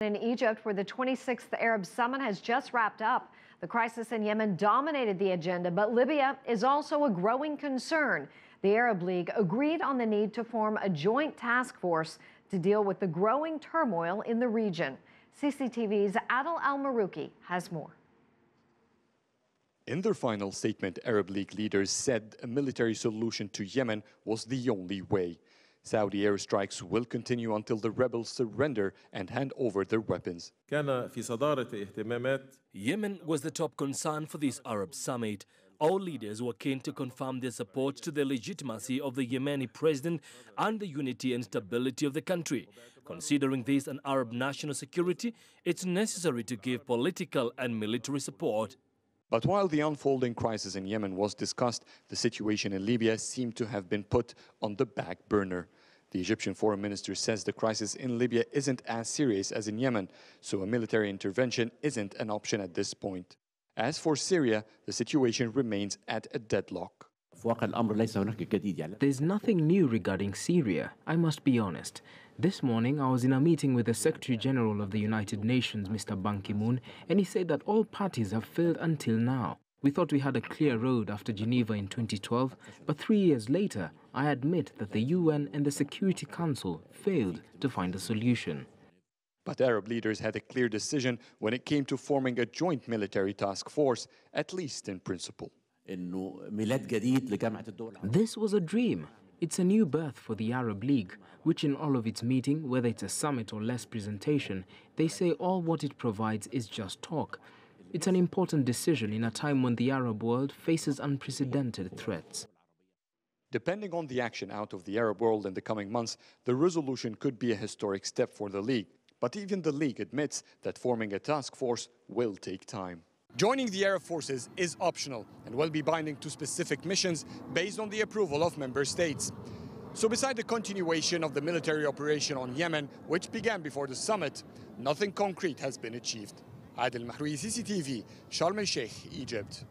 In Egypt, where the 26th Arab Summit has just wrapped up, the crisis in Yemen dominated the agenda, but Libya is also a growing concern. The Arab League agreed on the need to form a joint task force to deal with the growing turmoil in the region. CCTV's Adel Mahrouky has more. In their final statement, Arab League leaders said a military solution to Yemen was the only way. Saudi airstrikes will continue until the rebels surrender and hand over their weapons. Yemen was the top concern for this Arab summit. All leaders were keen to confirm their support to the legitimacy of the Yemeni president and the unity and stability of the country. Considering this an Arab national security, it's necessary to give political and military support. But while the unfolding crisis in Yemen was discussed, the situation in Libya seemed to have been put on the back burner. The Egyptian foreign minister says the crisis in Libya isn't as serious as in Yemen, so a military intervention isn't an option at this point. As for Syria, the situation remains at a deadlock. There's nothing new regarding Syria, I must be honest. This morning, I was in a meeting with the Secretary General of the United Nations, Mr. Ban Ki-moon, and he said that all parties have failed until now. We thought we had a clear road after Geneva in 2012, but 3 years later, I admit that the UN and the Security Council failed to find a solution. But Arab leaders had a clear decision when it came to forming a joint military task force, at least in principle. This was a dream. It's a new birth for the Arab League, which in all of its meeting, whether it's a summit or less presentation, they say all what it provides is just talk. It's an important decision in a time when the Arab world faces unprecedented threats. Depending on the action out of the Arab world in the coming months, the resolution could be a historic step for the League. But even the League admits that forming a task force will take time. Joining the Arab forces is optional and will be binding to specific missions based on the approval of member states. So beside the continuation of the military operation on Yemen, which began before the summit, nothing concrete has been achieved. Adel Mahrouky, CCTV, Sharm el-Sheikh, Egypt.